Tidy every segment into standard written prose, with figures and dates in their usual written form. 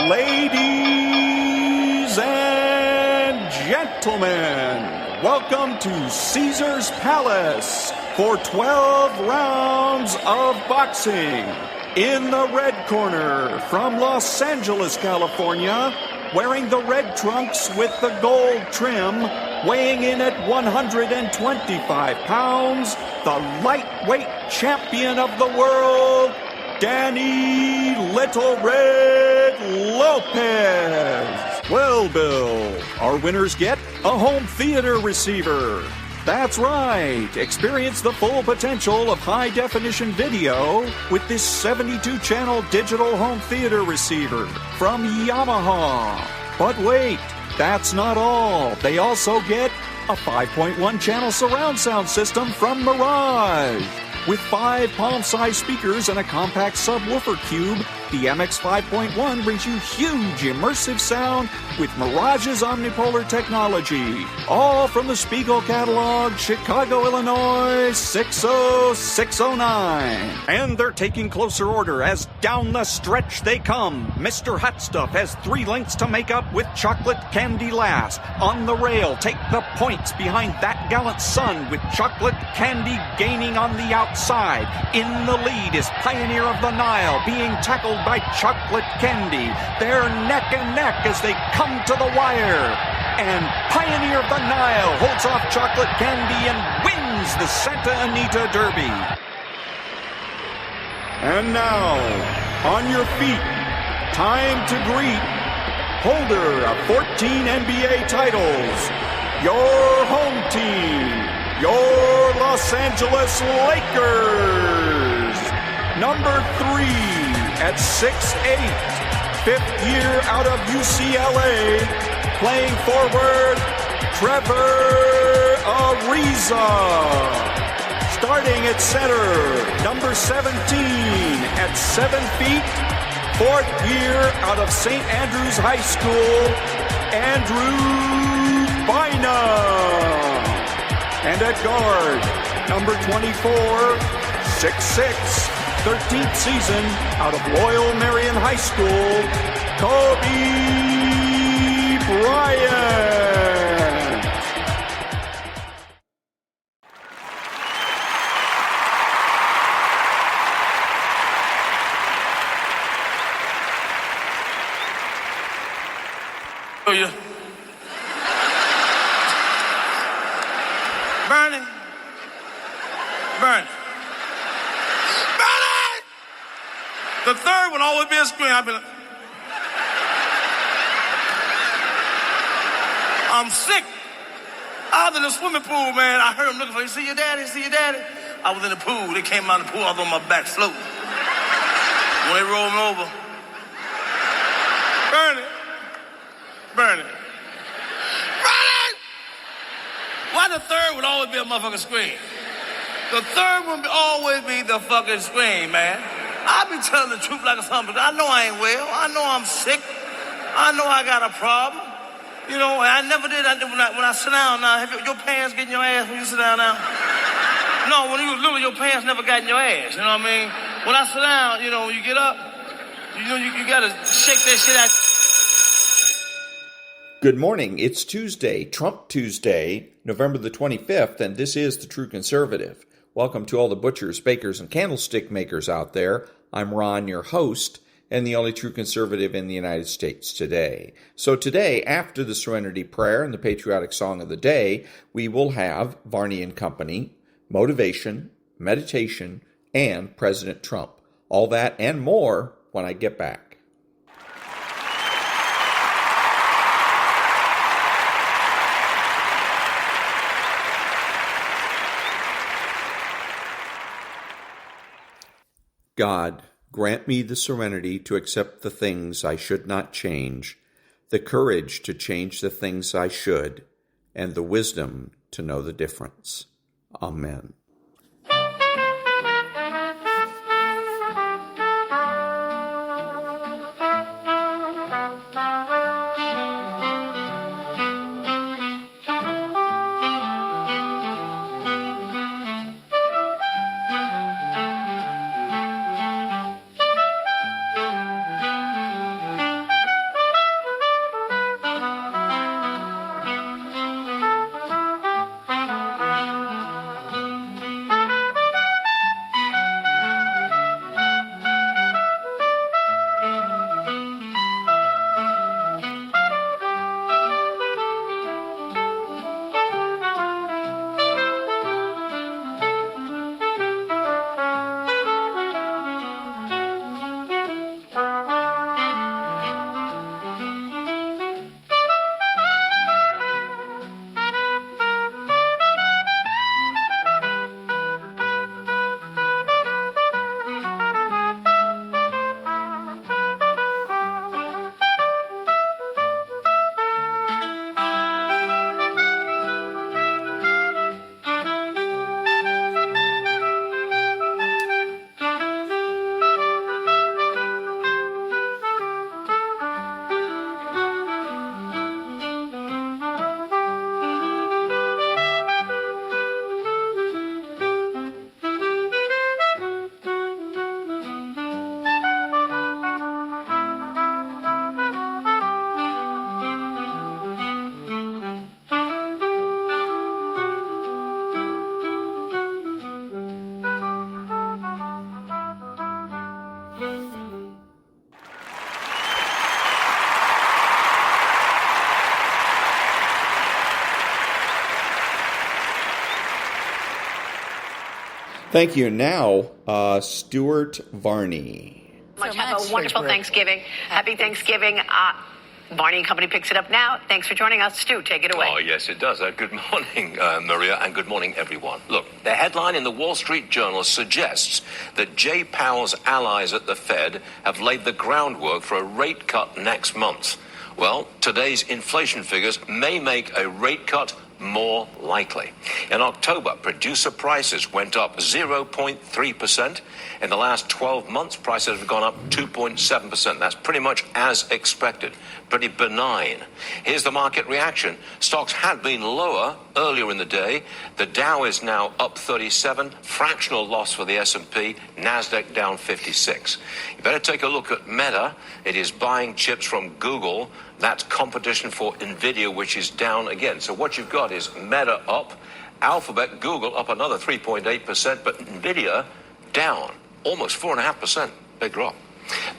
Ladies and gentlemen, welcome to Caesar's Palace for 12 rounds of boxing. In the red corner, from Los Angeles, California, wearing the red trunks with the gold trim, weighing in at 125 pounds, the lightweight champion of the world, Danny Little Red Lopez. Well, Bill, our winners get a home theater receiver. That's right. Experience the full potential of high-definition video with this 72-channel digital home theater receiver from Yamaha. But wait, that's not all. They also get a 5.1-channel surround sound system from Mirage. With 5 palm-sized speakers and a compact subwoofer cube, the MX 5.1 brings you huge immersive sound with Mirage's omnipolar technology. All from the Spiegel catalog, Chicago, Illinois, 60609. And they're taking closer order as down the stretch they come. Mr. Hot Stuff has 3 lengths to make up with chocolate candy last. On the rail, take the points behind that gallant son with chocolate candy gaining on the outside. In the lead is Pioneer of the Nile being tackled by chocolate candy. They're neck and neck as they come to the wire. And Pioneer of the Nile holds off chocolate candy and wins the Santa Anita Derby. And now, on your feet, time to greet holder of 14 NBA titles, your home team, your Los Angeles Lakers. Number 3 at 6'8", 5th year out of UCLA, playing forward, Trevor Ariza. Starting at center, number 17 at 7 feet, 4th year out of St. Andrews High School, Andrew Bynum. And at guard, number 24, 6'6", 13th season out of Loyal Marion High School, Kobe Bryant. Oh, yeah. Varney. The third would always be a scream. I'd be like, I'm sick. I was in the swimming pool, man. I heard him looking for me. See your daddy? I was in the pool. They came out of the pool. I was on my back floating. When they rolled me over, Bernie. Why the third would always be a motherfucking scream? The third would always be the fucking scream, man. I be telling the truth like a something. I know I ain't well. I know I'm sick. I know I got a problem. You know, I never did. When I sit down now, have your pants get in your ass when you sit down now? No, when you was little, your pants never got in your ass. You know what I mean? When I sit down, you know, when you get up, you know, you got to shake that shit out. Good morning. It's Tuesday, Trump Tuesday, November the 25th, and this is The True Conservative. Welcome to all the butchers, bakers, and candlestick makers out there. I'm Ron, your host, and the only true conservative in the United States today. So today, after the Serenity Prayer and the patriotic song of the day, we will have Varney and Company, motivation, meditation, and President Trump. All that and more when I get back. God, grant me the serenity to accept the things I should not change, the courage to change the things I should, and the wisdom to know the difference. Amen. Thank you. Now, Stuart Varney. Have a wonderful Thanksgiving. Happy Thanksgiving. Varney and Company picks it up now. Thanks for joining us. Stu, take it away. Oh, yes, it does. Good morning, Maria, and good morning, everyone. Look, the headline in the Wall Street Journal suggests that Jay Powell's allies at the Fed have laid the groundwork for a rate cut next month. Well, today's inflation figures may make a rate cut more likely. In October, producer prices went up 0.3%. In the last 12 months, prices have gone up 2.7%. That's pretty much as expected. Pretty benign. Here's the market reaction. Stocks had been lower earlier in the day. The Dow is now up 37, fractional loss for the S&P, Nasdaq down 56. You better take a look at Meta. It is buying chips from Google. That's competition for Nvidia, which is down again. So what you've got is Meta up, Alphabet, Google up another 3.8%, but Nvidia down almost 4.5%. Big drop.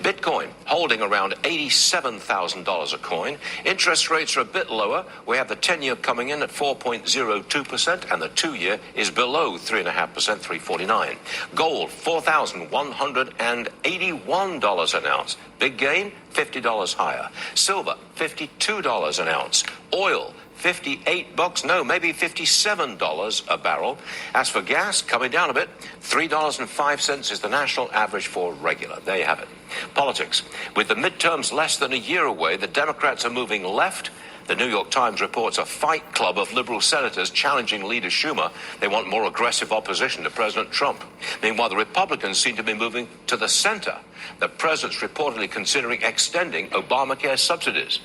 Bitcoin holding around $87,000 a coin. Interest rates are a bit lower. We have the 10-year coming in at 4.02%, and the 2-year is below 3.5%, 3.49. Gold, $4,181 an ounce. Big gain, $50 higher. Silver, $52 an ounce. Oil, $58, no, maybe $57 a barrel. As for gas, coming down a bit, $3.05 is the national average for regular. There you have it. Politics. With the midterms less than a year away, the Democrats are moving left. The New York Times reports a fight club of liberal senators challenging Leader Schumer. They want more aggressive opposition to President Trump. Meanwhile, the Republicans seem to be moving to the center. The president's reportedly considering extending Obamacare subsidies.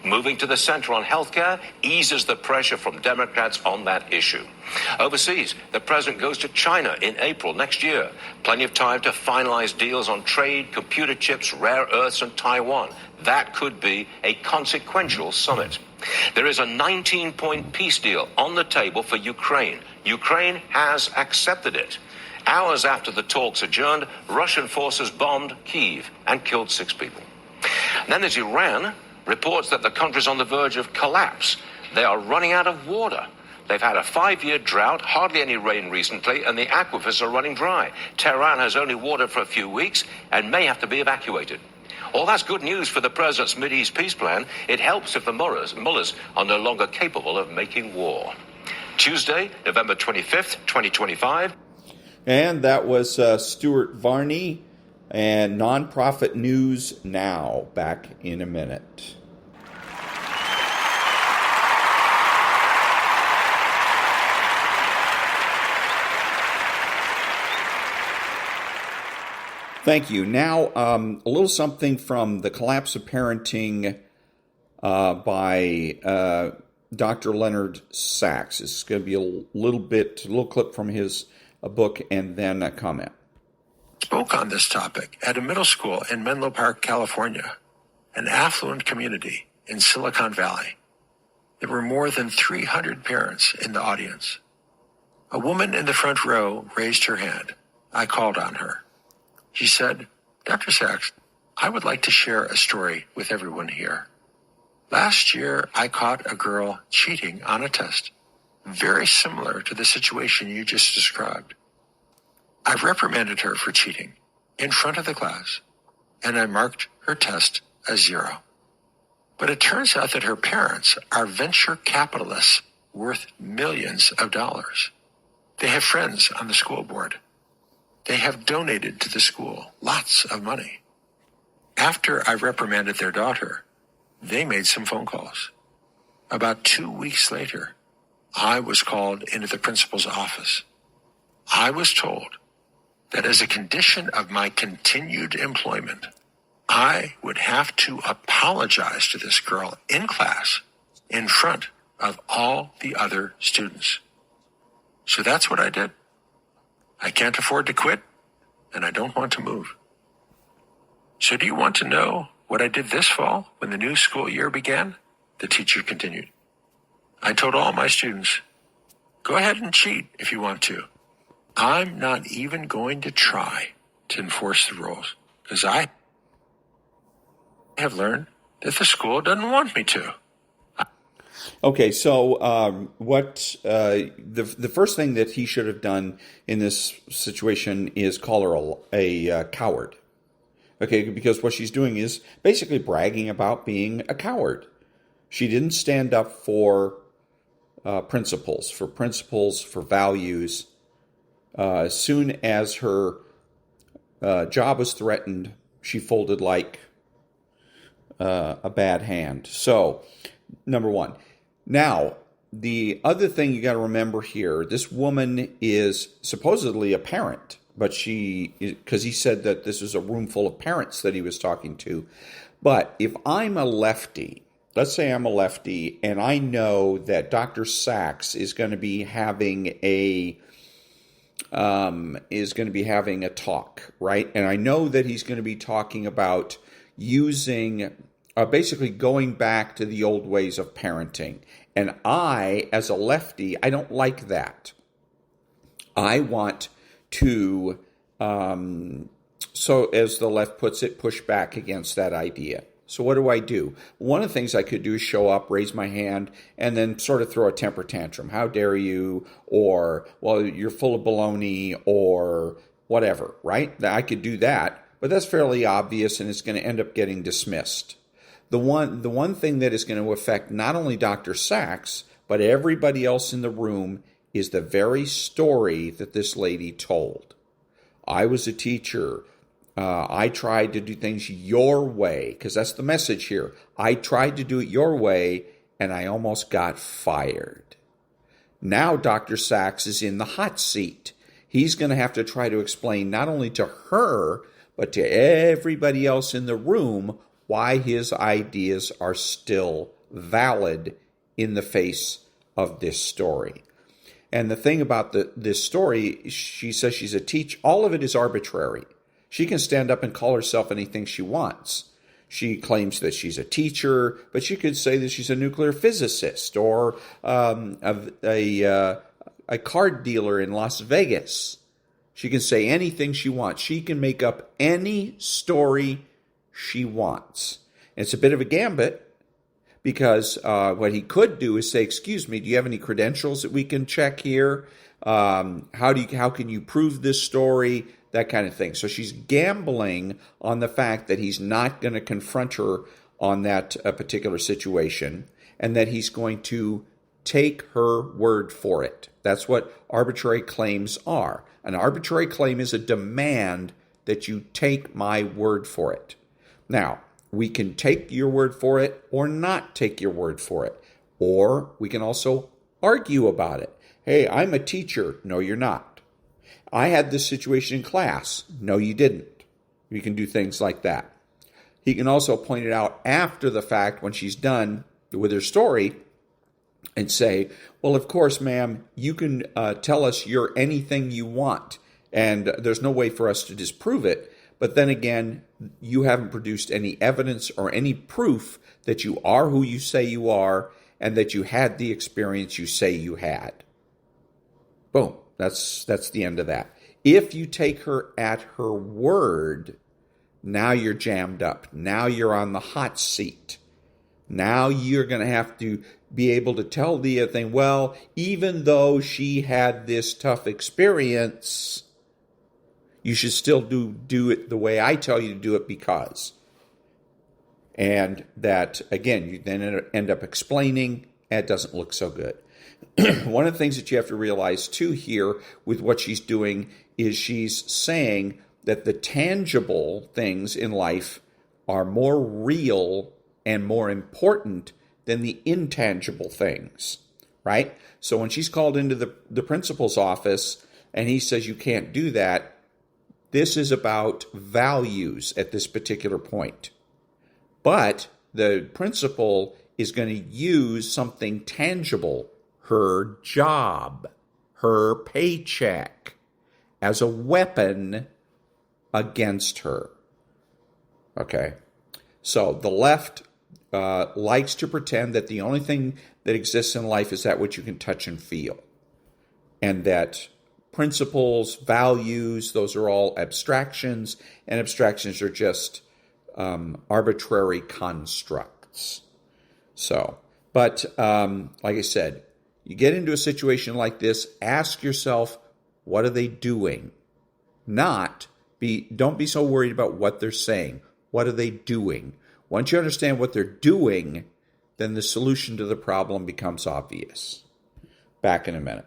Moving to the center on health care eases the pressure from Democrats on that issue. Overseas, the president goes to China in April next year. Plenty of time to finalize deals on trade, computer chips, rare earths, and Taiwan. That could be a consequential summit. There is a 19-point peace deal on the table for Ukraine. Ukraine has accepted it. Hours after the talks adjourned, Russian forces bombed Kyiv and killed 6 people. And then there's Iran. Reports that the country's on the verge of collapse. They are running out of water. They've had a 5-year drought, hardly any rain recently, and the aquifers are running dry. Tehran has only water for a few weeks and may have to be evacuated. All that's good news for the president's Mideast peace plan. It helps if the mullahs are no longer capable of making war. Tuesday, November 25th, 2025. And that was Stuart Varney and Nonprofit News Now. Back in a minute. Thank you. Now, a little something from The Collapse of Parenting by Dr. Leonard Sachs. It's going to be a little clip from his book and then a comment. Spoke on this topic at a middle school in Menlo Park, California, an affluent community in Silicon Valley. There were more than 300 parents in the audience. A woman in the front row raised her hand. I called on her. She said, "Dr. Sachs, I would like to share a story with everyone here. Last year, I caught a girl cheating on a test, very similar to the situation you just described. I reprimanded her for cheating in front of the class, and I marked her test as 0. But it turns out that her parents are venture capitalists worth millions of dollars. They have friends on the school board. They have donated to the school lots of money. After I reprimanded their daughter, they made some phone calls. About 2 weeks later, I was called into the principal's office. I was told that as a condition of my continued employment, I would have to apologize to this girl in class in front of all the other students. So that's what I did. I can't afford to quit, and I don't want to move. So do you want to know what I did this fall when the new school year began? The teacher continued. I told all my students, go ahead and cheat if you want to. I'm not even going to try to enforce the rules because I have learned that the school doesn't want me to. Okay, so the first thing that he should have done in this situation is call her a coward. Okay, because what she's doing is basically bragging about being a coward. She didn't stand up for principles, for values. As soon as her job was threatened, she folded like a bad hand. So, number one. Now, the other thing you got to remember here, this woman is supposedly a parent, but because he said that this was a room full of parents that he was talking to. But if I'm a lefty, let's say I'm a lefty, and I know that Dr. Sachs is going to be having a talk, right? And I know that he's going to be talking about using, basically going back to the old ways of parenting. And I, as a lefty, I don't like that. I want to, so as the left puts it, push back against that idea. So what do? One of the things I could do is show up, raise my hand, and then sort of throw a temper tantrum. How dare you? Or, well, you're full of baloney, or whatever, right? I could do that, but that's fairly obvious, and it's going to end up getting dismissed. The one thing that is going to affect not only Dr. Sachs, but everybody else in the room is the very story that this lady told. I was a teacher. I tried to do things your way, because that's the message here. I tried to do it your way, and I almost got fired. Now Dr. Sachs is in the hot seat. He's going to have to try to explain not only to her, but to everybody else in the room why his ideas are still valid in the face of this story. And the thing about this story, she says she's a teacher. All of it is arbitrary. She can stand up and call herself anything she wants. She claims that she's a teacher, but she could say that she's a nuclear physicist or a card dealer in Las Vegas. She can say anything she wants. She can make up any story she wants. And it's a bit of a gambit, because what he could do is say, excuse me, do you have any credentials that we can check here? How can you prove this story? That kind of thing. So she's gambling on the fact that he's not going to confront her on that particular situation, and that he's going to take her word for it. That's what arbitrary claims are. An arbitrary claim is a demand that you take my word for it. Now, we can take your word for it or not take your word for it. Or we can also argue about it. Hey, I'm a teacher. No, you're not. I had this situation in class. No, you didn't. We can do things like that. He can also point it out after the fact when she's done with her story and say, well, of course, ma'am, you can tell us you're anything you want, and there's no way for us to disprove it. But then again, you haven't produced any evidence or any proof that you are who you say you are and that you had the experience you say you had. Boom. That's the end of that. If you take her at her word, now you're jammed up. Now you're on the hot seat. Now you're going to have to be able to tell the other thing, well, even though she had this tough experience, you should still do it the way I tell you to do it because. And that, again, you then end up explaining, and it doesn't look so good. One of the things that you have to realize, too, here with what she's doing is she's saying that the tangible things in life are more real and more important than the intangible things, right? So when she's called into the principal's office and he says you can't do that, this is about values at this particular point. But the principal is going to use something tangible, her job, her paycheck, as a weapon against her. Okay? So the left likes to pretend that the only thing that exists in life is that which you can touch and feel. And that principles, values, those are all abstractions, and abstractions are just arbitrary constructs. So But like I said, you get into a situation like this, ask yourself, what are they doing? Don't be so worried about what they're saying. What are they doing? Once you understand what they're doing, then the solution to the problem becomes obvious. Back in a minute.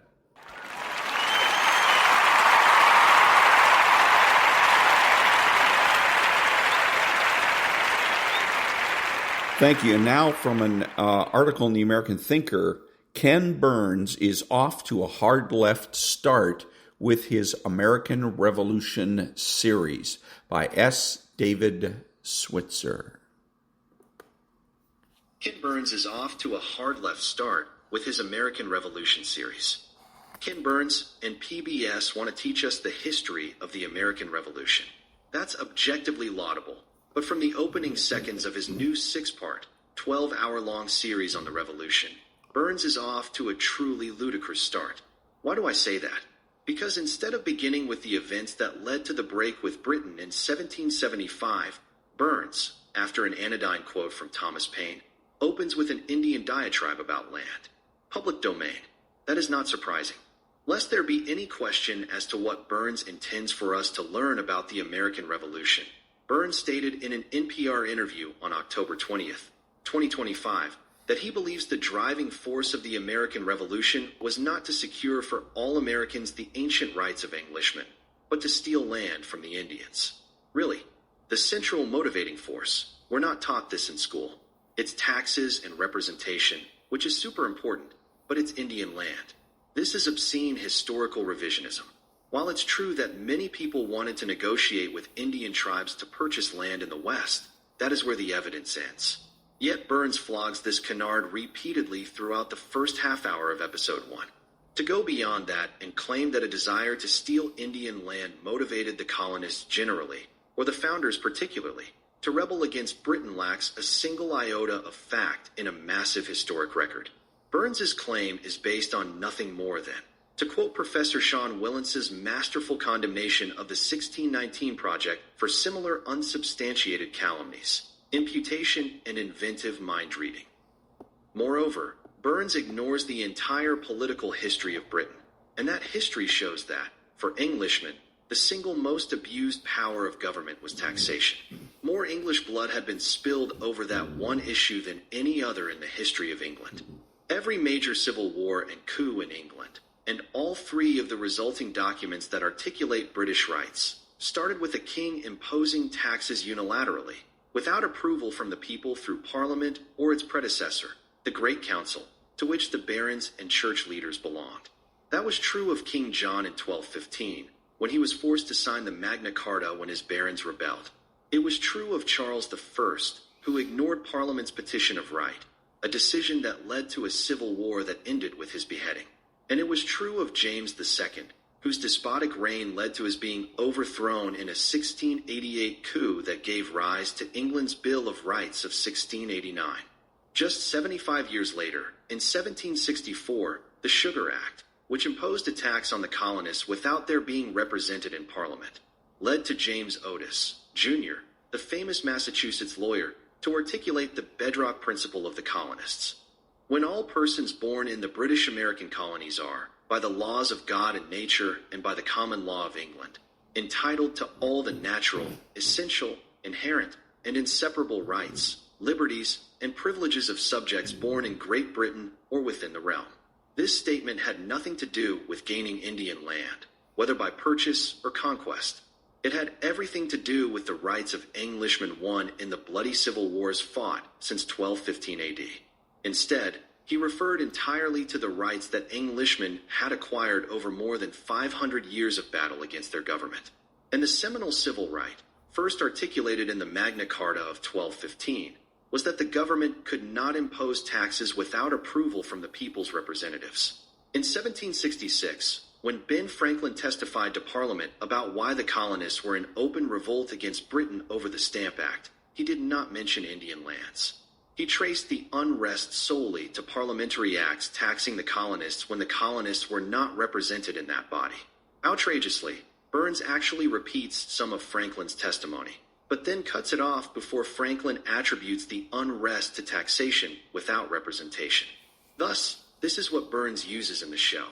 Thank you. And now from an article in the American Thinker, Ken Burns is off to a hard left start with his American Revolution series by S. David Switzer. Ken Burns is off to a hard left start with his American Revolution series. Ken Burns and PBS want to teach us the history of the American Revolution. That's objectively laudable. But from the opening seconds of his new 6-part, 12-hour-long series on the Revolution, Burns is off to a truly ludicrous start. Why do I say that? Because instead of beginning with the events that led to the break with Britain in 1775, Burns, after an anodyne quote from Thomas Paine, opens with an Indian diatribe about land. Public domain. That is not surprising. Lest there be any question as to what Burns intends for us to learn about the American Revolution, Burns stated in an NPR interview on October 20th, 2025, that he believes the driving force of the American Revolution was not to secure for all Americans the ancient rights of Englishmen, but to steal land from the Indians. Really, the central motivating force. We're not taught this in school. It's taxes and representation, which is super important, but it's Indian land. This is obscene historical revisionism. While it's true that many people wanted to negotiate with Indian tribes to purchase land in the West, that is where the evidence ends. Yet Burns flogs this canard repeatedly throughout the first half hour of episode 1. To go beyond that and claim that a desire to steal Indian land motivated the colonists generally, or the founders particularly, to rebel against Britain lacks a single iota of fact in a massive historic record. Burns's claim is based on nothing more than, to quote Professor Sean Willence's masterful condemnation of the 1619 Project for similar unsubstantiated calumnies, imputation and inventive mind-reading. Moreover, Burns ignores the entire political history of Britain, and that history shows that, for Englishmen, the single most abused power of government was taxation. More English blood had been spilled over that one issue than any other in the history of England. Every major civil war and coup in England, and all 3 of the resulting documents that articulate British rights, started with a king imposing taxes unilaterally, without approval from the people through Parliament or its predecessor, the Great Council, to which the barons and church leaders belonged. That was true of King John in 1215, when he was forced to sign the Magna Carta when his barons rebelled. It was true of Charles I, who ignored Parliament's petition of right, a decision that led to a civil war that ended with his beheading. And it was true of James II, whose despotic reign led to his being overthrown in a 1688 coup that gave rise to England's Bill of Rights of 1689. Just 75 years later, in 1764, the Sugar Act, which imposed a tax on the colonists without their being represented in Parliament, led to James Otis, Jr., the famous Massachusetts lawyer, to articulate the bedrock principle of the colonists. When all persons born in the British American colonies are, by the laws of God and nature and by the common law of England, entitled to all the natural, essential, inherent, and inseparable rights, liberties, and privileges of subjects born in Great Britain or within the realm. This statement had nothing to do with gaining Indian land, whether by purchase or conquest. It had everything to do with the rights of Englishmen won in the bloody civil wars fought since 1215 AD. Instead, he referred entirely to the rights that Englishmen had acquired over more than 500 years of battle against their government. And the seminal civil right, first articulated in the Magna Carta of 1215, was that the government could not impose taxes without approval from the people's representatives. In 1766, when Ben Franklin testified to Parliament about why the colonists were in open revolt against Britain over the Stamp Act, he did not mention Indian lands. He traced the unrest solely to parliamentary acts taxing the colonists when the colonists were not represented in that body. Outrageously, Burns actually repeats some of Franklin's testimony. but then cuts it off before Franklin attributes the unrest to taxation without representation. Thus, this is what Burns uses in the show.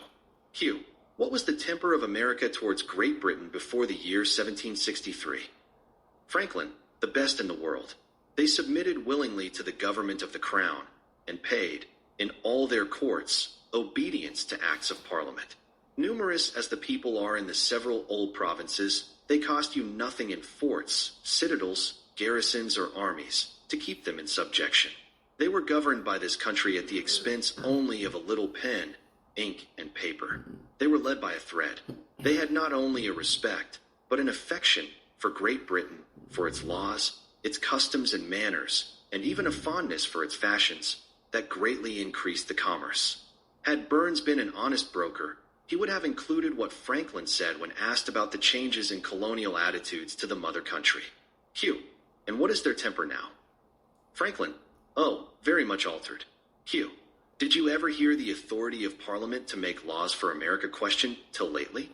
Q. What was the temper of America towards Great Britain before the year 1763? Franklin, the best in the world. They submitted willingly to the government of the crown, and paid, in all their courts, obedience to acts of parliament. Numerous as the people are in the several old provinces, they cost you nothing in forts, citadels, garrisons, or armies, to keep them in subjection. They were governed by this country at the expense only of a little pen, ink, and paper. They were led by a thread. They had not only a respect, but an affection for Great Britain, for its laws, its customs and manners, and even a fondness for its fashions, that greatly increased the commerce. Had Burns been an honest broker, he would have included what Franklin said when asked about the changes in colonial attitudes to the mother country. Q. And what is their temper now? Franklin. Oh, very much altered. Q. Did you ever hear the authority of Parliament to make laws for America question till lately?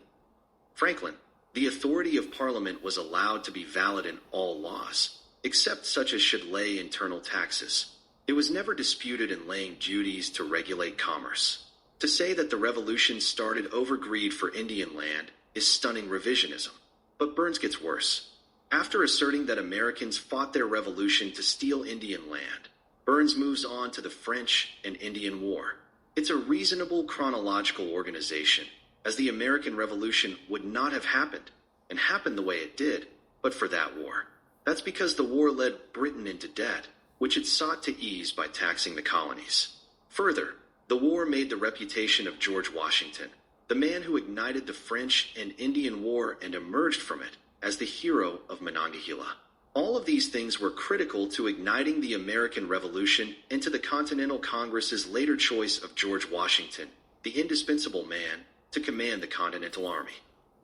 Franklin. The authority of Parliament was allowed to be valid in all laws, except such as should lay internal taxes. It was never disputed in laying duties to regulate commerce. To say that the revolution started over greed for Indian land is stunning revisionism. But Burns gets worse. After asserting that Americans fought their revolution to steal Indian land, Burns moves on to the French and Indian War. It's a reasonable chronological organization, as the American Revolution would not have happened, and happened the way it did, but for that war. That's because the war led Britain into debt, which it sought to ease by taxing the colonies. Further, the war made the reputation of George Washington, the man who ignited the French and Indian War and emerged from it as the hero of Monongahela. All of these things were critical to igniting the American Revolution and to the Continental Congress's later choice of George Washington, the indispensable man, to command the Continental Army.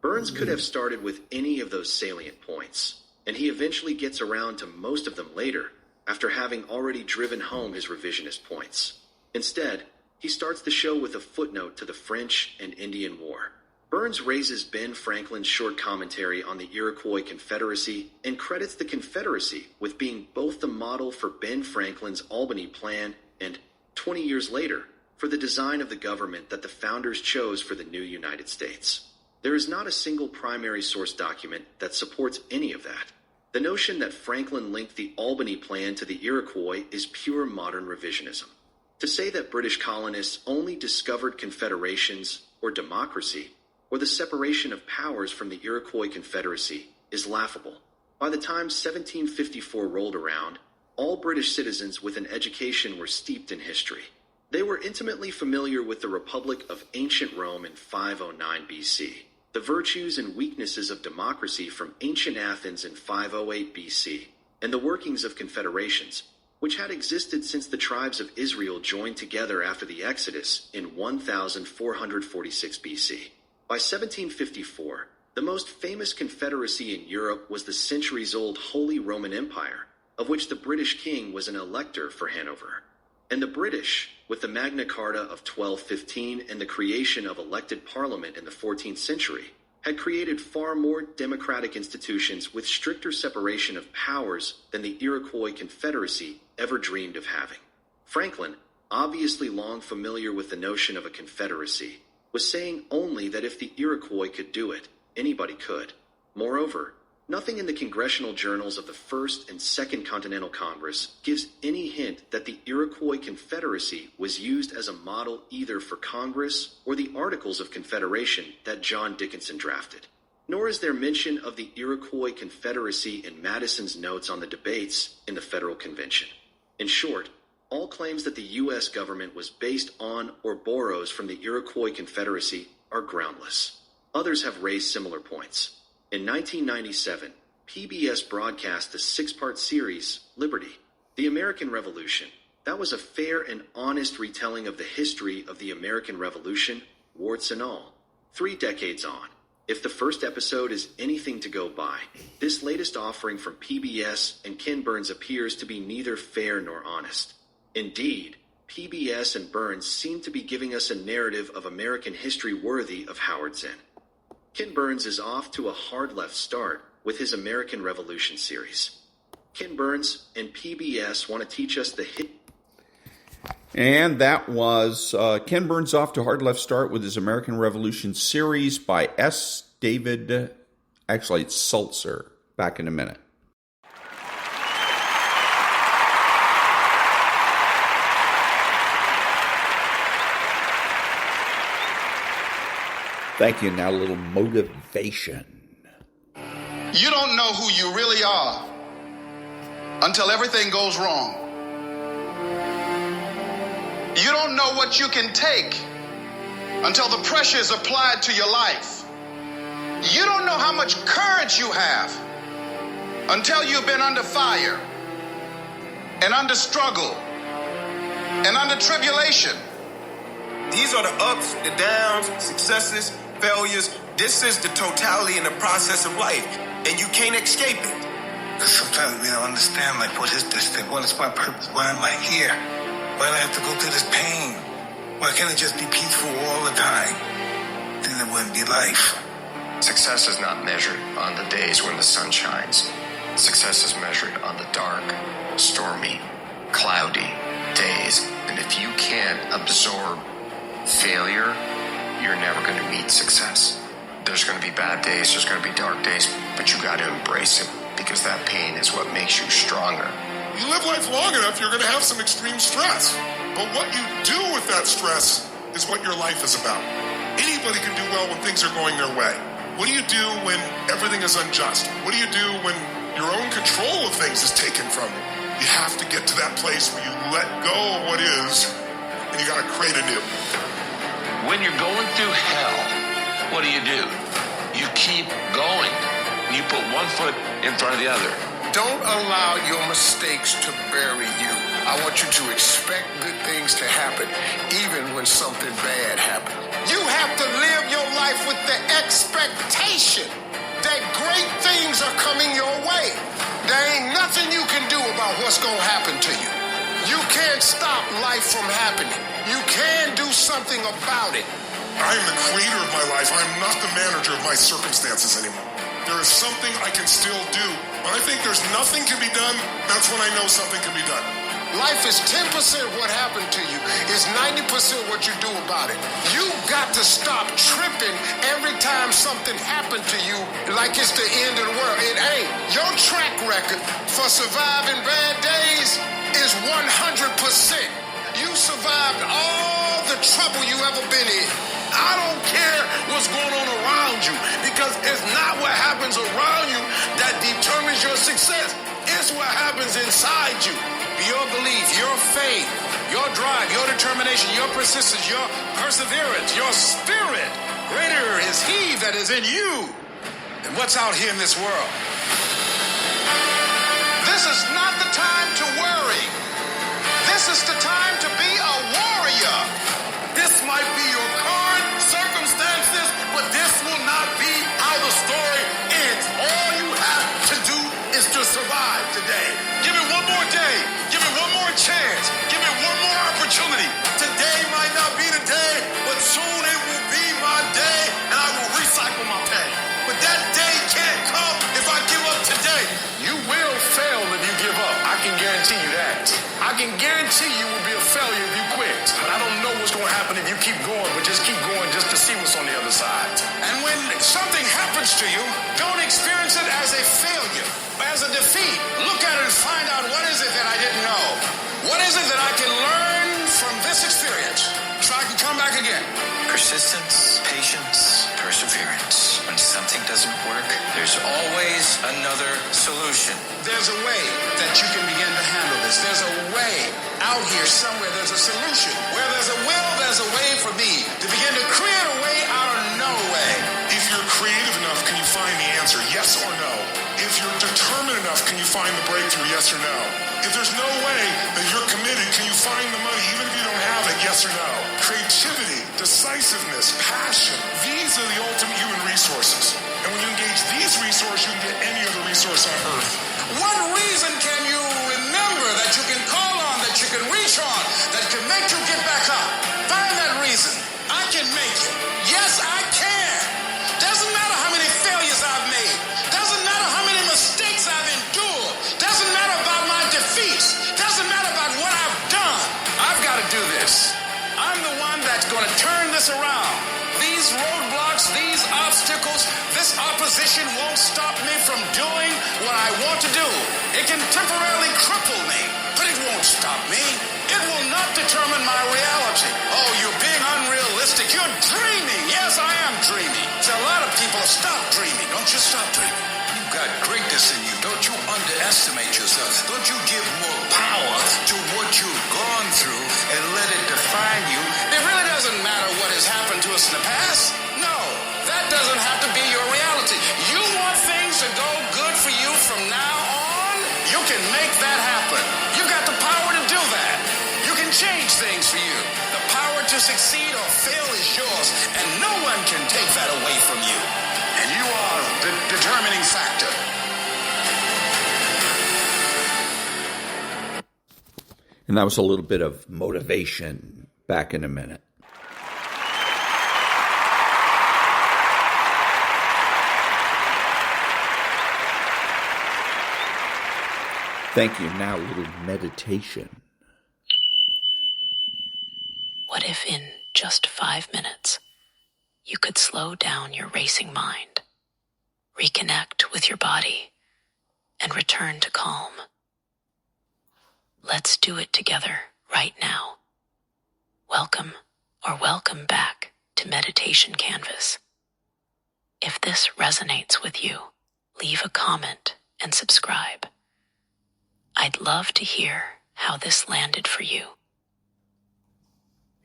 Burns could have started with any of those salient points, and he eventually gets around to most of them later, after having already driven home his revisionist points. Instead, he starts the show with a footnote to the French and Indian War. Burns raises Ben Franklin's short commentary on the Iroquois Confederacy and credits the Confederacy with being both the model for Ben Franklin's Albany Plan and, 20 years later, for the design of the government that the founders chose for the new United States. There is not a single primary source document that supports any of that. The notion that Franklin linked the Albany Plan to the Iroquois is pure modern revisionism. To say that British colonists only discovered confederations or democracy or the separation of powers from the Iroquois Confederacy is laughable. By the time 1754 rolled around, all British citizens with an education were steeped in history. They were intimately familiar with the Republic of Ancient Rome in 509 BC, the virtues and weaknesses of democracy from ancient Athens in 508 BC, and the workings of confederations, which had existed since the tribes of Israel joined together after the Exodus in 1446 BC. By 1754, the most famous confederacy in Europe was the centuries-old Holy Roman Empire, of which the British king was an elector for Hanover. And the British, with the Magna Carta of 1215 and the creation of elected parliament in the 14th century, had created far more democratic institutions with stricter separation of powers than the Iroquois Confederacy ever dreamed of having. Franklin, obviously long familiar with the notion of a confederacy, was saying only that if the Iroquois could do it, anybody could. Moreover, nothing in the congressional journals of the First and Second Continental Congress gives any hint that the Iroquois Confederacy was used as a model either for Congress or the Articles of Confederation that John Dickinson drafted. Nor is there mention of the Iroquois Confederacy in Madison's notes on the debates in the Federal Convention. In short, all claims that the U.S. government was based on or borrows from the Iroquois Confederacy are groundless. Others have raised similar points. In 1997, PBS broadcast the 6-part series, Liberty, the American Revolution. That was a fair and honest retelling of the history of the American Revolution, warts and all. 3 decades on. If the first episode is anything to go by, this latest offering from PBS and Ken Burns appears to be neither fair nor honest. Indeed, PBS and Burns seem to be giving us a narrative of American history worthy of Howard Zinn. Ken Burns is off to a hard left start with his American Revolution series. Ken Burns and PBS want to teach us the hit. And that was Ken Burns off to a hard left start with his American Revolution series by S. David, actually it's Sulzer. Back in a minute. Thank you. Now a little motivation. You don't know who you really are until everything goes wrong. You don't know what you can take until the pressure is applied to your life. You don't know how much courage you have until you've been under fire and under struggle and under tribulation. These are the ups, the downs, successes, failures. This is the totality and the process of life, and you can't escape it. Because sometimes we don't understand, like, what is this thing? What is my purpose? Why am I here? Why do I have to go through this pain? Why can't it just be peaceful all the time? Then it wouldn't be life. Success is not measured on the days when the sun shines. Success is measured on the dark, stormy, cloudy days. And if you can't absorb failure, you're never going to meet success. There's going to be bad days, there's going to be dark days, but you got to embrace it because that pain is what makes you stronger. You live life long enough, you're going to have some extreme stress. But what you do with that stress is what your life is about. Anybody can do well when things are going their way. What do you do when everything is unjust? What do you do when your own control of things is taken from you? You have to get to that place where you let go of what is, and you got to create anew. When you're going through hell, what do? You keep going. You put one foot in front of the other. Don't allow your mistakes to bury you. I want you to expect good things to happen, even when something bad happens. You have to live your life with the expectation that great things are coming your way. There ain't nothing you can do about what's going to happen to you. You can't stop life from happening. You can do something about it. I am the creator of my life. I'm not the manager of my circumstances anymore. There is something I can still do. When I think there's nothing can be done, that's when I know something can be done. Life is 10% what happened to you. It's 90% what you do about it. You got to stop tripping every time something happened to you like it's the end of the world. It ain't. Your track record for surviving bad days is 100%. You survived all the trouble you ever been in. I don't care what's going on around you, because it's not what happens around you that determines your success. It's what happens inside you. Your belief, your faith, your drive, your determination, your persistence, your perseverance, your spirit. Greater is He that is in you than what's out here in this world. This is not the time to worry. This is the time to be a warrior. This might be your current circumstances, but this will not be how the story ends. All you have to do is to survive today. Give it one more day. Give it one more chance. Give it one more opportunity. Today might not be the day, but soon it will be my day, and I will recycle my pain. But that day can't come if I give up today. You will fail if you give up. I can guarantee you that. I can guarantee you will be a failure if you quit. But I don't know what's going to happen if you keep going, but just keep going just to see what's on the other side. And when something happens to you, don't experience it as a failure, as a defeat. Look at it and find out, what is it that I didn't know? What is it that I can learn from this experience so I can come back again? Persistence, patience, perseverance. When something doesn't work, there's always another solution. There's a way that you can begin to handle this. There's a way out here somewhere. There's a solution. Where there's a will, there's a way for me to begin to create a way out of no way. If you're creative enough, can you find the answer, yes or no? If you're determined enough, can you find the breakthrough, yes or no? If there's no way that you're committed, can you find the money even if you don't have it, yes or no? Creativity, decisiveness, passion, these are the ultimate human resources. And when you engage these resources, you can get any other resource on earth. What reason can you remember that you can call on, that you can reach on, that can make you get back up? Find that reason. I can make it. Yes, I can. Doesn't matter how many failures I've made. Doesn't matter how position won't stop me from doing what I want to do. It can temporarily cripple me, but it won't stop me. It will not determine my reality. Oh, you're being unrealistic. You're dreaming. Yes, I am dreaming. So a lot of people stop dreaming. Don't you stop dreaming. You've got greatness in you. Don't you underestimate yourself. Don't you give more power to what you've gone through and let it define you. It really doesn't matter what has happened to us in the past. No, that doesn't have to be your reality. You want things to go good for you from now on? You can make that happen. You've got the power to do that. You can change things for you. The power to succeed or fail is yours, and no one can take that away from you. And you are the determining factor. And that was a little bit of motivation. Back in a minute. Thank you. Now a little meditation. What if in just 5 minutes you could slow down your racing mind, reconnect with your body, and return to calm? Let's do it together right now. Welcome back to Meditation Canvas. If this resonates with you, leave a comment and subscribe. I'd love to hear how this landed for you.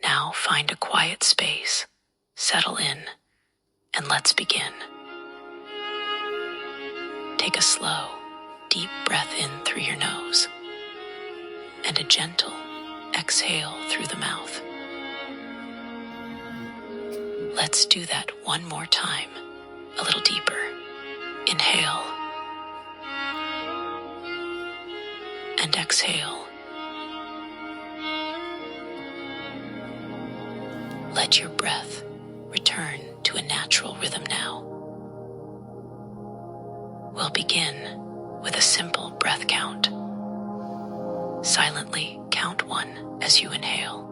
Now find a quiet space, settle in, and let's begin. Take a slow, deep breath in through your nose and a gentle exhale through the mouth. Let's do that one more time, a little deeper. Inhale and exhale. Let your breath return to a natural rhythm now. We'll begin with a simple breath count. Silently count 1 as you inhale,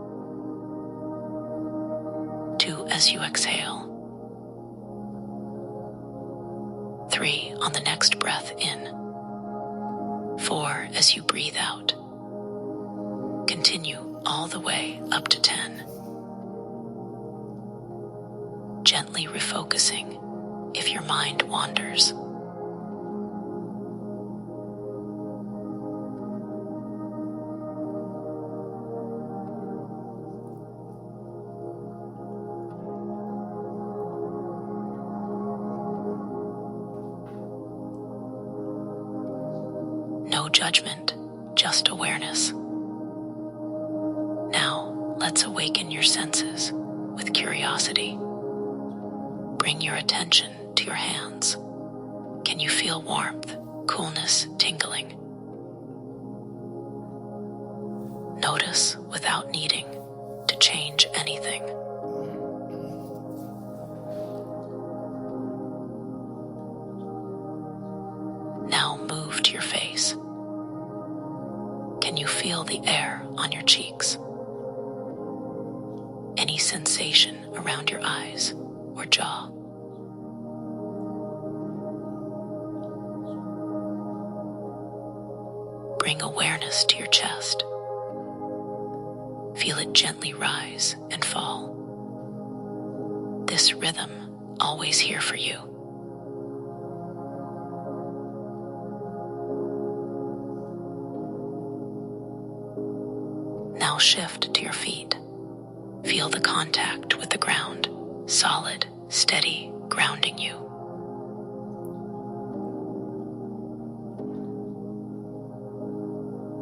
2 as you exhale, 3 on the next breath in, 4 as you breathe out. Continue all the way up to 10. Gently refocusing if your mind wanders. No judgment, just awareness. Now, let's awaken your senses with curiosity. Bring your attention to your hands. Can you feel warmth, coolness, tingling? Notice without needing to change anything. Now move to your face. Can you feel the air on your cheeks? Any sensation around your eyes or jaw? Bring awareness to your chest. Feel it gently rise and fall. This rhythm always here for you. Now shift to your feet. Feel the contact with the ground, solid, steady, grounding you.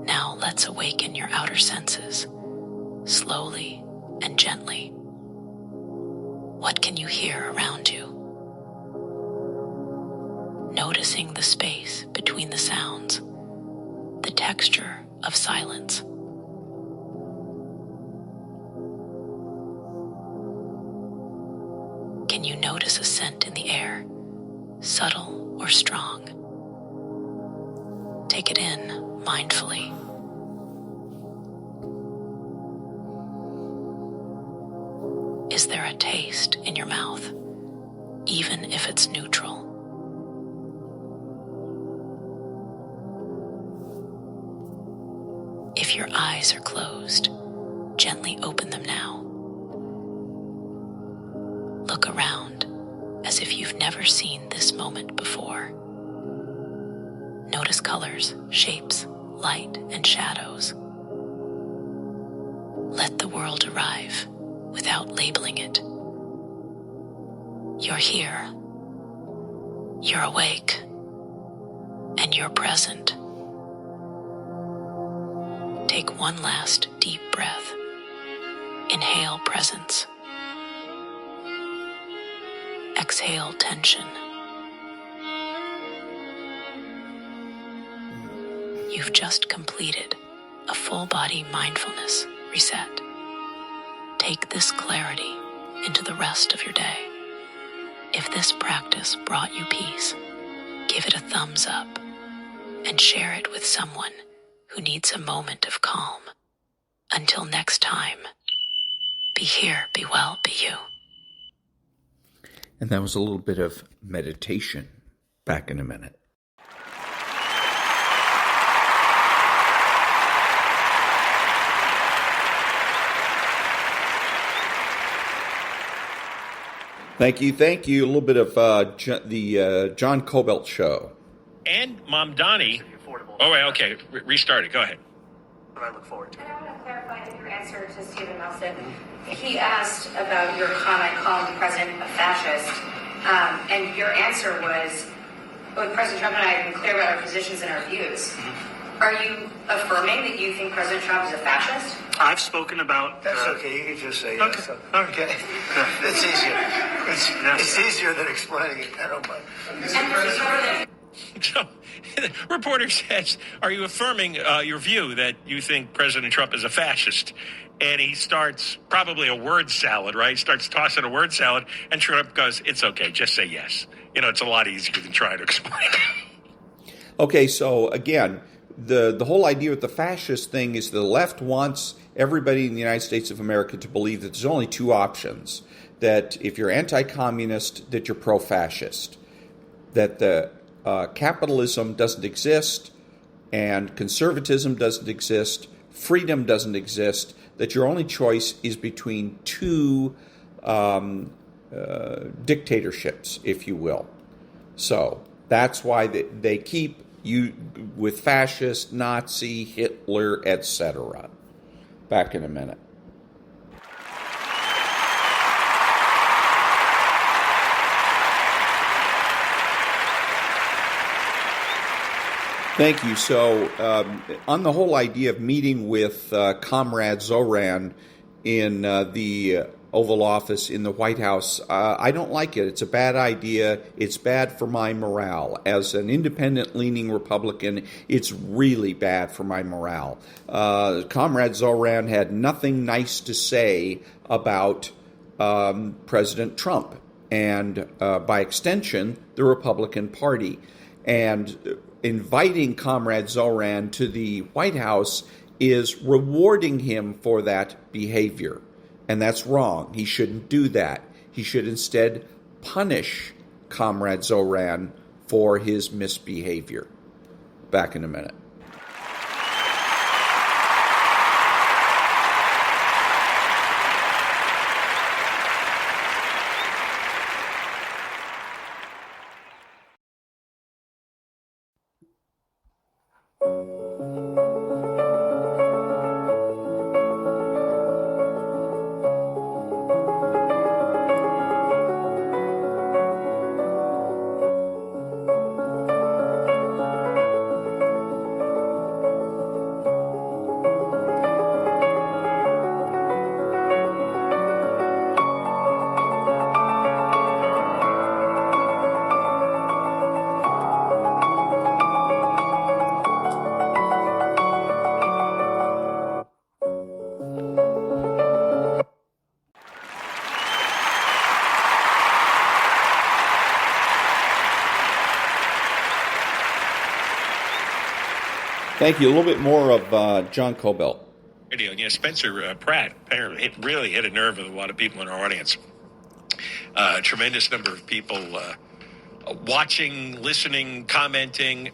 Now let's awaken your outer senses, slowly and gently. What can you hear around you? Noticing the space between the sounds, the texture of silence. Can you notice a scent in the air, subtle or strong? Take it in mindfully. Is there a taste in your mouth, even if it's neutral? If your eyes are closed, gently open them now. Look around as if you've never seen this moment before. Notice colors, shapes, light, and shadows. Let the world arrive without labeling it. You're here. You're awake. And you're present. Take one last deep breath. Inhale presence. Exhale tension. You've just completed a full-body mindfulness reset. Take this clarity into the rest of your day. If this practice brought you peace, give it a thumbs up and share it with someone who needs a moment of calm. Until next time, be here, be well, be you. And that was a little bit of meditation. Back in a minute. Thank you. A little bit of the John Kobylt show. And Mom Donnie. Oh, wait, okay. Restart it. Go ahead. I look forward to it. And I want to clarify your answer to Stephen Nelson. He asked about your comment calling the president a fascist, and your answer was, both President Trump and I have been clear about our positions and our views. Are you affirming that you think President Trump is a fascist? I've spoken about... That's okay. You can just say okay. yes. Okay. It's easier. It's easier than explaining it. I don't mind. So, the reporter says, are you affirming your view that you think President Trump is a fascist? And he starts probably a word salad, right? He starts tossing a word salad, and Trump goes, it's okay, just say yes. You know, it's a lot easier than trying to explain. Okay, so again, the whole idea with the fascist thing is the left wants everybody in the United States of America to believe that there's only two options. That if you're anti-communist, that you're pro-fascist. That the capitalism doesn't exist, and conservatism doesn't exist, freedom doesn't exist, that your only choice is between two dictatorships, if you will. So that's why they keep you with fascist, Nazi, Hitler, etc. Back in a minute. Thank you. So, on the whole idea of meeting with Comrade Zoran in the Oval Office in the White House, I don't like it. It's a bad idea. It's bad for my morale. As an independent-leaning Republican, it's really bad for my morale. Comrade Zoran had nothing nice to say about President Trump and, by extension, the Republican Party. And inviting Comrade Zoran to the White House is rewarding him for that behavior. And that's wrong. He shouldn't do that. He should instead punish Comrade Zoran for his misbehavior. Back in a minute. Thank you. A little bit more of John Kobylt. Radio. You know, Spencer Pratt apparently really hit a nerve with a lot of people in our audience. A tremendous number of people watching, listening, commenting.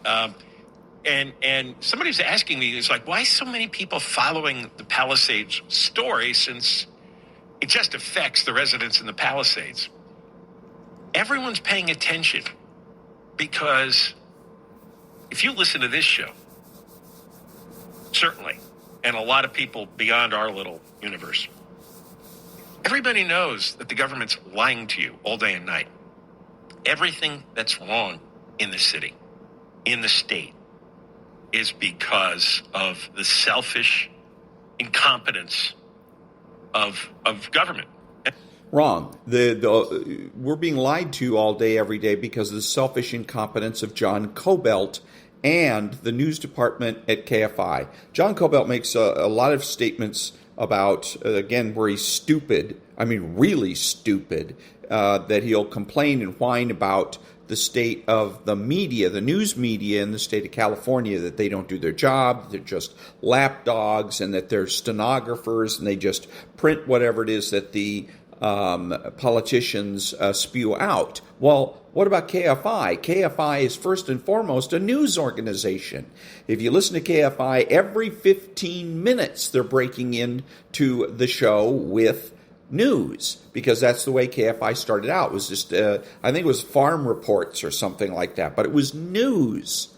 And somebody's asking me, it's like, why so many people following the Palisades story, since it just affects the residents in the Palisades? Everyone's paying attention because if you listen to this show, certainly, and a lot of people beyond our little universe, everybody knows that the government's lying to you all day and night. Everything that's wrong in the city, in the state, is because of the selfish incompetence of government. Wrong. We're being lied to all day, every day, because of the selfish incompetence of John Kobylt and the news department at KFI. John Kobylt makes a lot of statements about, again, where he's stupid, I mean really stupid, that he'll complain and whine about the state of the media, the news media in the state of California, that they don't do their job, they're just lapdogs, and that they're stenographers, and they just print whatever it is that the politicians spew out. Well, what about KFI? KFI is first and foremost a news organization. If you listen to KFI, every 15 minutes they're breaking into the show with news, because that's the way KFI started out. It was just, I think it was farm reports or something like that, but it was news.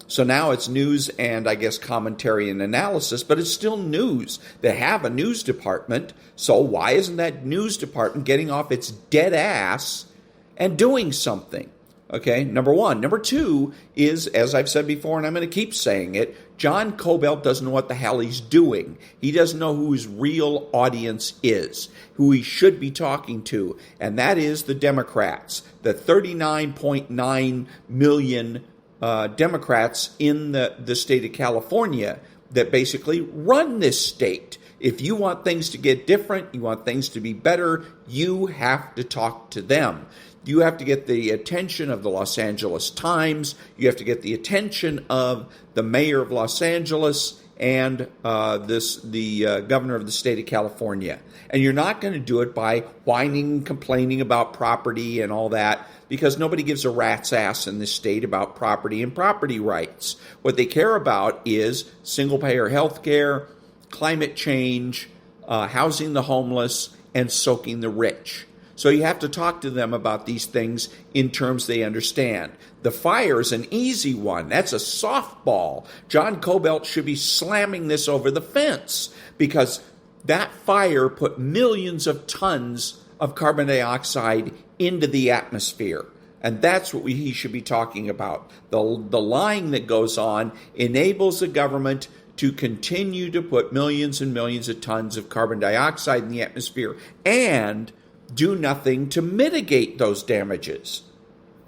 So now it's news and, I guess, commentary and analysis, but it's still news. They have a news department, so why isn't that news department getting off its dead ass and doing something? Okay, number one. Number two is, as I've said before, and I'm going to keep saying it, John Kobylt doesn't know what the hell he's doing. He doesn't know who his real audience is, who he should be talking to, and that is the Democrats, the 39.9 million Democrats in the state of California that basically run this state. If you want things to get different, you want things to be better, you have to talk to them. You have to get the attention of the Los Angeles Times. You have to get the attention of the mayor of Los Angeles and the governor of the state of California. And you're not going to do it by whining and complaining about property and all that, because nobody gives a rat's ass in this state about property and property rights. What they care about is single-payer health care, climate change, housing the homeless, and soaking the rich. So you have to talk to them about these things in terms they understand. The fire is an easy one. That's a softball. John Kobylt should be slamming this over the fence, because that fire put millions of tons of carbon dioxide into the atmosphere. And that's what he should be talking about. The lying that goes on enables the government to continue to put millions and millions of tons of carbon dioxide in the atmosphere and do nothing to mitigate those damages.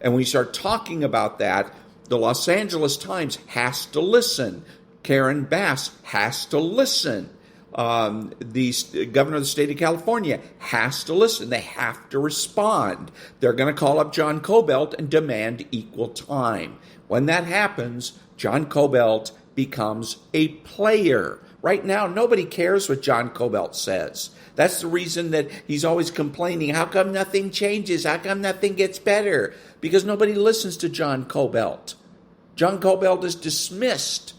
And when you start talking about that, the Los Angeles Times has to listen. Karen Bass has to listen. The governor of the state of California has to listen. They have to respond. They're going to call up John Kobylt and demand equal time. When that happens, John Kobylt becomes a player. Right now, nobody cares what John Kobylt says. That's the reason that he's always complaining. How come nothing changes? How come nothing gets better? Because nobody listens to John Kobylt. John Kobylt is dismissed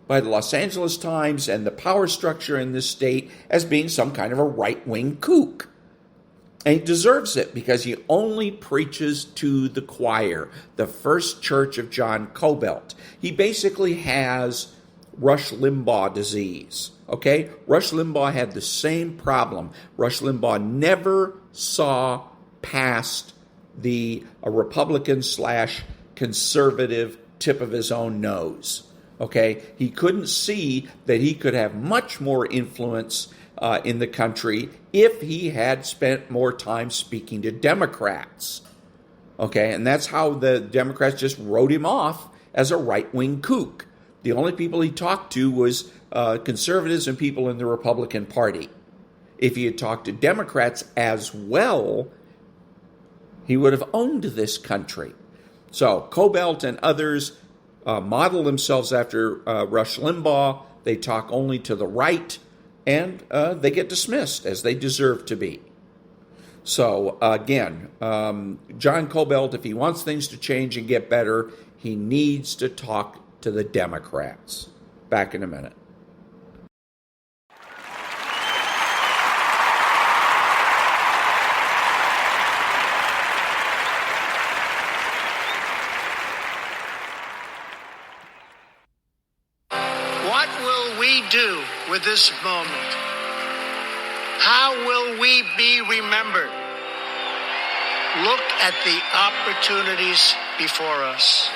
by the Los Angeles Times and the power structure in this state as being some kind of a right-wing kook. And he deserves it, because he only preaches to the choir, the first church of John Kobylt. He basically has Rush Limbaugh disease. Okay? Rush Limbaugh had the same problem. Rush Limbaugh never saw past the Republican/conservative tip of his own nose. Okay? He couldn't see that he could have much more influence in the country if he had spent more time speaking to Democrats. Okay? And that's how the Democrats just wrote him off as a right-wing kook. The only people he talked to was conservatives and people in the Republican Party. If he had talked to Democrats as well, he would have owned this country. So Kobylt and others model themselves after Rush Limbaugh. They talk only to the right, and they get dismissed, as they deserve to be. So again, John Kobylt, if he wants things to change and get better, he needs to talk to the Democrats. Back in a minute. What will we do with this moment? How will we be remembered? Look at the opportunities before us.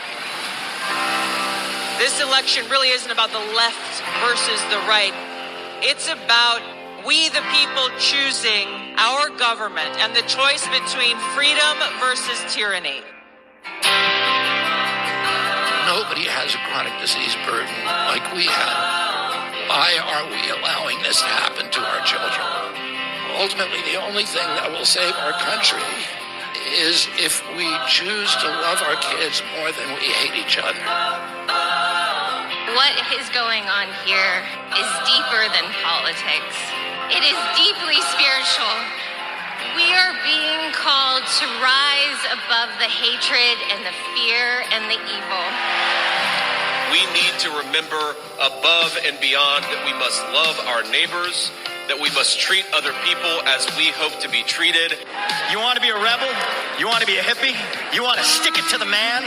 This election really isn't about the left versus the right. It's about we the people choosing our government and the choice between freedom versus tyranny. Nobody has a chronic disease burden like we have. Why are we allowing this to happen to our children? Ultimately, the only thing that will save our country is if we choose to love our kids more than we hate each other. What is going on here is deeper than politics. It is deeply spiritual. We are being called to rise above the hatred and the fear and the evil. We need to remember above and beyond that we must love our neighbors, that we must treat other people as we hope to be treated. You want to be a rebel? You want to be a hippie? You want to stick it to the man?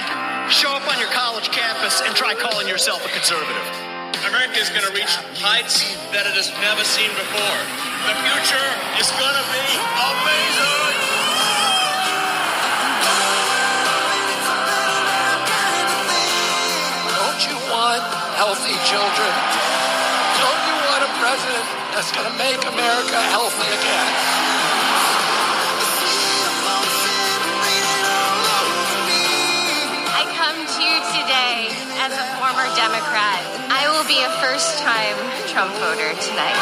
Show up on your college campus and try calling yourself a conservative. America is going to reach heights that it has never seen before. The future is going to be amazing. Don't you want healthy children? Don't you want a president that's going to make America healthy again? I come to you today as a former Democrat. I will be a first-time Trump voter tonight.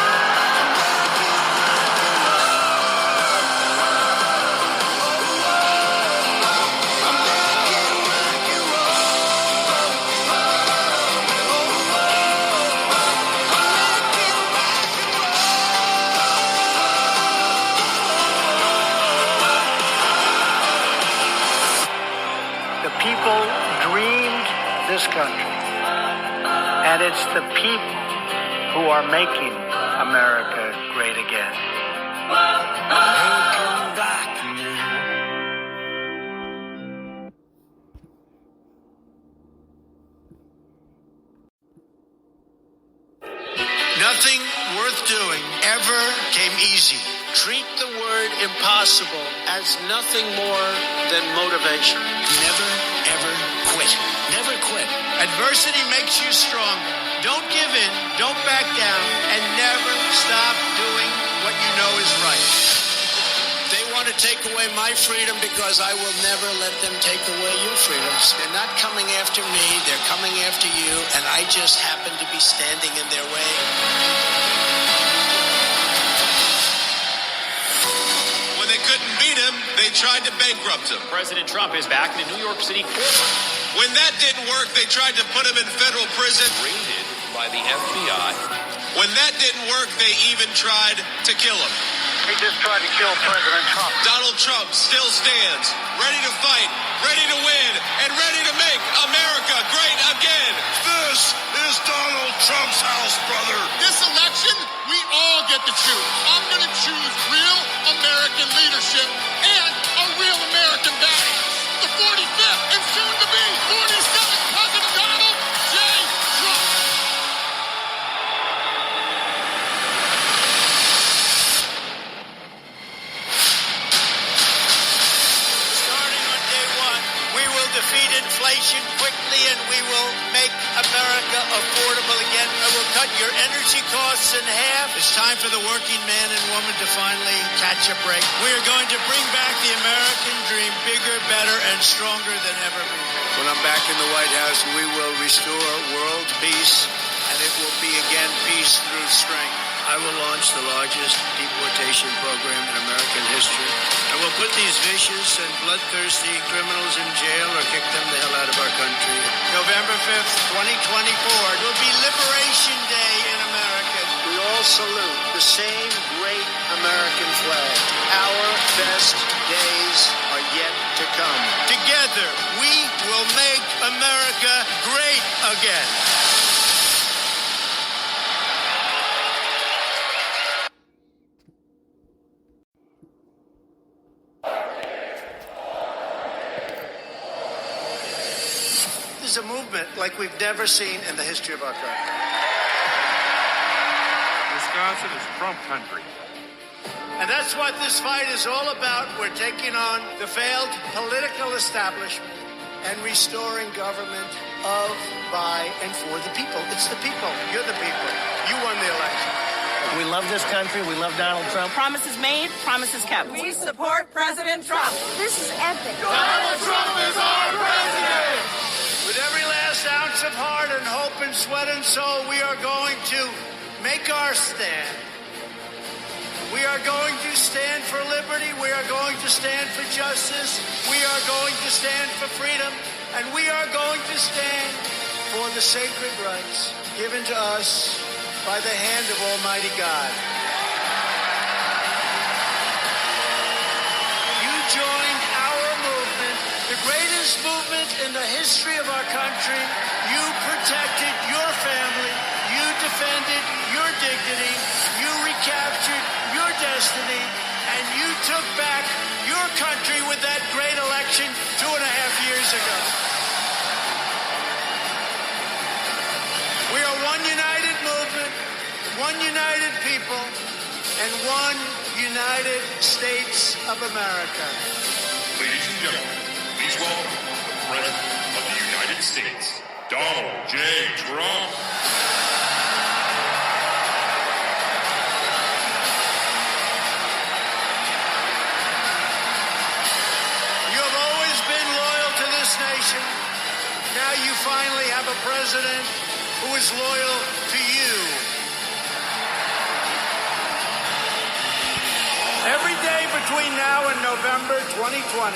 The people dreamed this country, and it's the people who are making America great again. Nothing worth doing ever came easy. Treat the word impossible as nothing more than motivation. Never, ever quit. Never quit. Adversity makes you stronger. Don't give in, don't back down, and never stop doing what you know is right. They want to take away my freedom because I will never let them take away your freedoms. They're not coming after me, they're coming after you, and I just happen to be standing in their way. When they couldn't beat him, they tried to bankrupt him. President Trump is back in a New York City courtroom. When that didn't work, they tried to put him in federal prison. Raided by the FBI. When that didn't work, they even tried to kill him. They just tried to kill President Trump. Donald Trump still stands, ready to fight, ready to win, and ready to make America great again. This is Donald Trump's house, brother. This election, we all get to choose. I'm going to choose real American leadership and a real American values. The 45th and soon to be 47th President Donald J. Trump. Starting on day one, we will defeat inflation quickly and we will make America affordable again. I will cut your energy costs in half. It's time for the working man and woman to finally catch a break. We are going to bring back the American dream bigger, better, and stronger than ever before. When I'm back in the White House, we will restore world peace, and it will be again peace through strength. I will launch the largest deportation program in American history. I will put these vicious and bloodthirsty criminals in jail or kick them the hell out of our country. November 5th, 2024 will be Liberation Day in America. We all salute the same great American flag. Our best days are yet to come. Together, we will make America great again. This is a movement like we've never seen in the history of our country. Wisconsin is Trump country. And that's what this fight is all about. We're taking on the failed political establishment and restoring government of, by, and for the people. It's the people. You're the people. You won the election. We love this country. We love Donald Trump. Promises made, promises kept. We support President Trump. This is epic. Donald Trump is our president! With every last ounce of heart and hope and sweat and soul, we are going to make our stand. We are going to stand for liberty. We are going to stand for justice. We are going to stand for freedom. And we are going to stand for the sacred rights given to us by the hand of Almighty God. You joined our movement, the greatest movement in the history of our country. You protected your family. You defended your dignity. You recaptured your destiny. And you took back your country with that great election 2.5 years ago. We are one united movement, one united people, and one United States of America. Ladies and gentlemen, please welcome the President of the United States, Donald J. Trump. You have always been loyal to this nation. Now you finally have a president who is loyal to you. Every day between now and November 2020,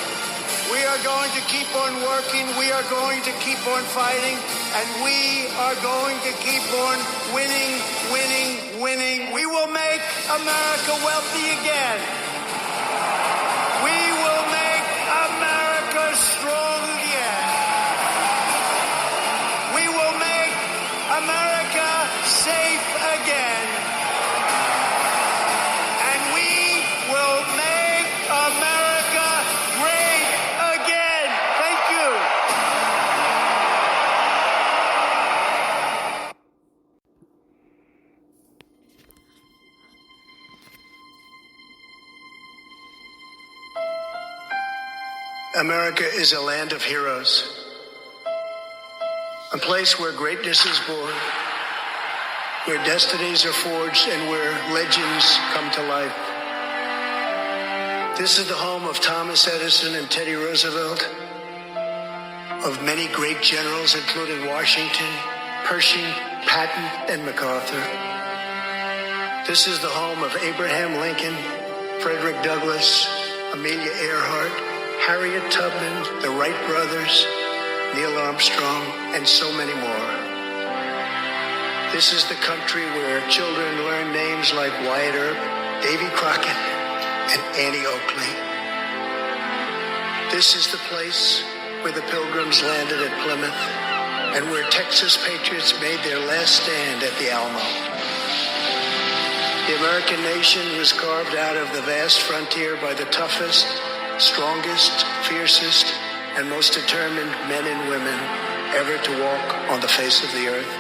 we are going to keep on working, we are going to keep on fighting, and we are going to keep on winning, winning, winning. We will make America wealthy again. We will make America strong again. We will make America safe again. And we will make America great again. Thank you. America is a land of heroes. A place where greatness is born, where destinies are forged, and where legends come to life. This is the home of Thomas Edison and Teddy Roosevelt, of many great generals, including Washington, Pershing, Patton, and MacArthur. This is the home of Abraham Lincoln, Frederick Douglass, Amelia Earhart, Harriet Tubman, the Wright brothers, Neil Armstrong, and so many more. This is the country where children learn names like Wyatt Earp, Davy Crockett, and Annie Oakley. This is the place where the Pilgrims landed at Plymouth and where Texas patriots made their last stand at the Alamo. The American nation was carved out of the vast frontier by the toughest, strongest, fiercest, and most determined men and women ever to walk on the face of the earth.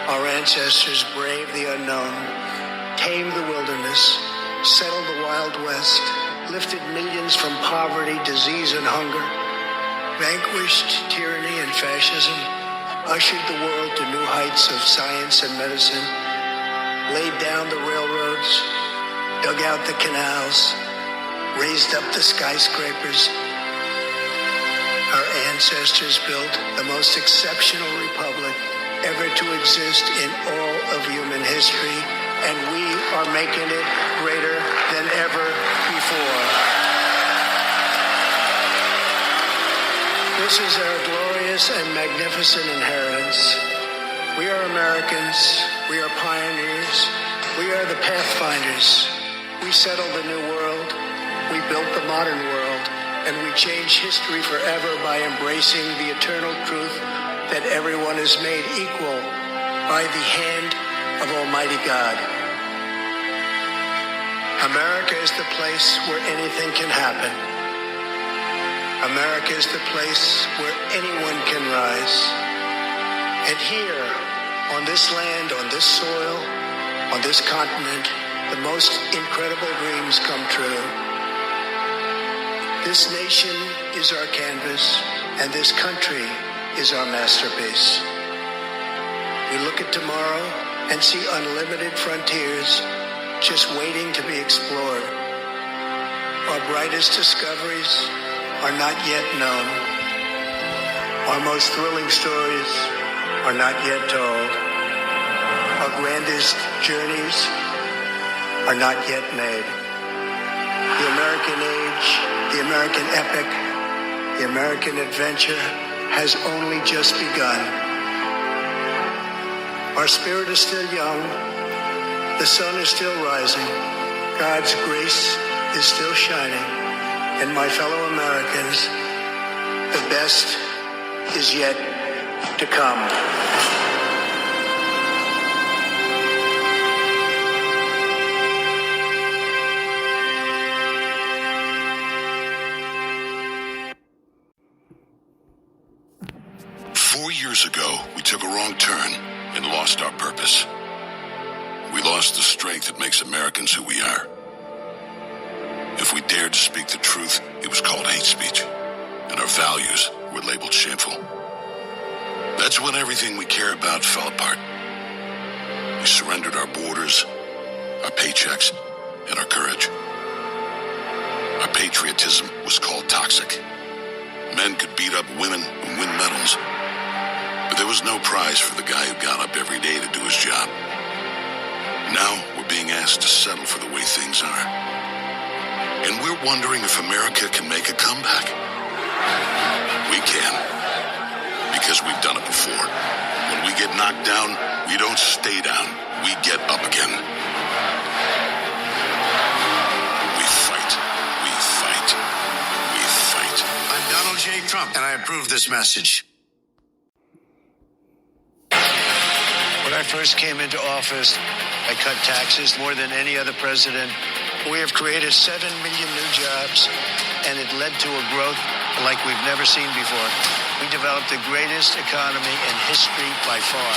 Our ancestors braved the unknown, tamed the wilderness, settled the Wild West, lifted millions from poverty, disease, and hunger, vanquished tyranny and fascism, ushered the world to new heights of science and medicine, laid down the railroads, dug out the canals, raised up the skyscrapers. Our ancestors built the most exceptional republic ever to exist in all of human history, and we are making it greater than ever before. This is our glorious and magnificent inheritance. We are Americans. We are pioneers. We are the pathfinders. We settled the new world. We built the modern world, and we change history forever by embracing the eternal truth that everyone is made equal by the hand of Almighty God. America is the place where anything can happen. America is the place where anyone can rise. And here, on this land, on this soil, on this continent, the most incredible dreams come true. This nation is our canvas, and this country is our masterpiece. We look at tomorrow and see unlimited frontiers just waiting to be explored. Our brightest discoveries are not yet known. Our most thrilling stories are not yet told. Our grandest journeys are not yet made. The American age, the American epic, the American adventure has only just begun. Our spirit is still young. The sun is still rising. God's grace is still shining. And my fellow Americans, the best is yet to come. Years ago, we took a wrong turn and lost our purpose. We lost the strength that makes Americans who we are. If we dared to speak the truth, it was called hate speech, and our values were labeled shameful. That's when everything we care about fell apart. We surrendered our borders, our paychecks, and our courage. Our patriotism was called toxic. Men could beat up women and win medals, but there was no prize for the guy who got up every day to do his job. Now we're being asked to settle for the way things are. And we're wondering if America can make a comeback. We can, because we've done it before. When we get knocked down, we don't stay down. We get up again. We fight. We fight. We fight. I'm Donald J. Trump, and I approve this message. When I first came into office, I cut taxes more than any other president. We have created 7 million new jobs, and it led to a growth like we've never seen before. We developed the greatest economy in history by far.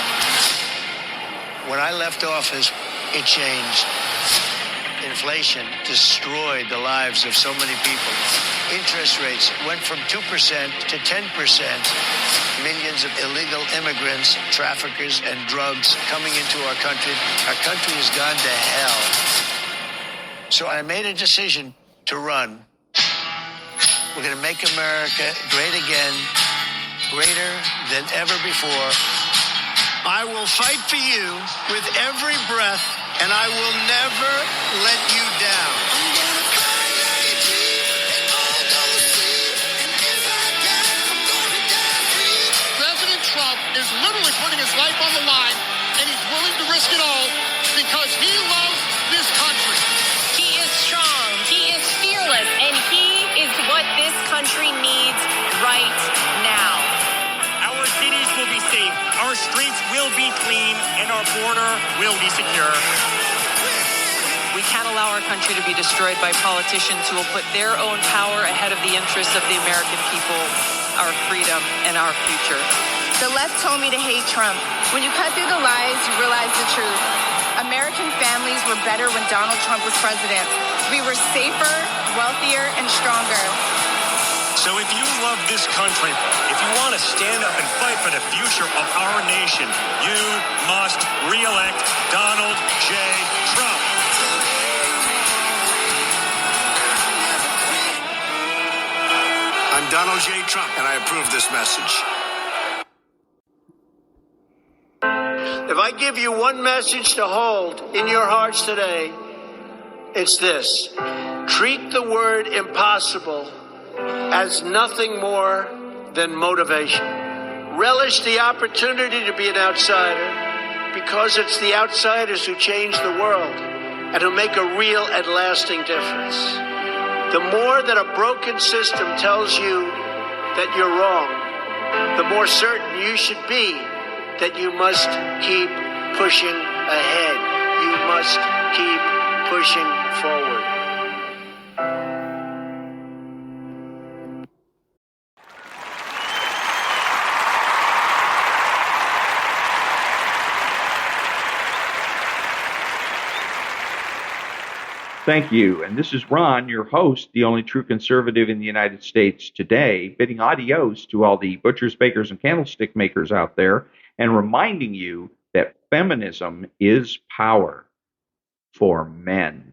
When I left office, it changed. Inflation destroyed the lives of so many people. Interest rates went from 2% to 10%. Millions of illegal immigrants, traffickers, and drugs coming into our country. Our country has gone to hell. So I made a decision to run. We're going to make America great again, greater than ever before. I will fight for you with every breath, and I will never let you down. President Trump is literally putting his life on the line, and he's willing to risk it all because he loves this country. He is strong, he is fearless, and he is what this country needs right now. Our cities will be safe, our streets will be clean, and our border will be secure. We can't allow our country to be destroyed by politicians who will put their own power ahead of the interests of the American people, our freedom, and our future. The left told me to hate Trump. When you cut through the lies, you realize the truth. American families were better when Donald Trump was president. We were safer, wealthier, and stronger. So if you love this country, if you want to stand up and fight for the future of our nation, you must re-elect Donald J. Trump. I'm Donald J. Trump, and I approve this message. If I give you one message to hold in your hearts today, it's this. Treat the word impossible as nothing more than motivation. Relish the opportunity to be an outsider because it's the outsiders who change the world and who make a real and lasting difference. The more that a broken system tells you that you're wrong, the more certain you should be that you must keep pushing ahead. You must keep pushing forward. Thank you. And this is Ron, your host, the only true conservative in the United States today, bidding adios to all the butchers, bakers, and candlestick makers out there, and reminding you that feminism is power for men.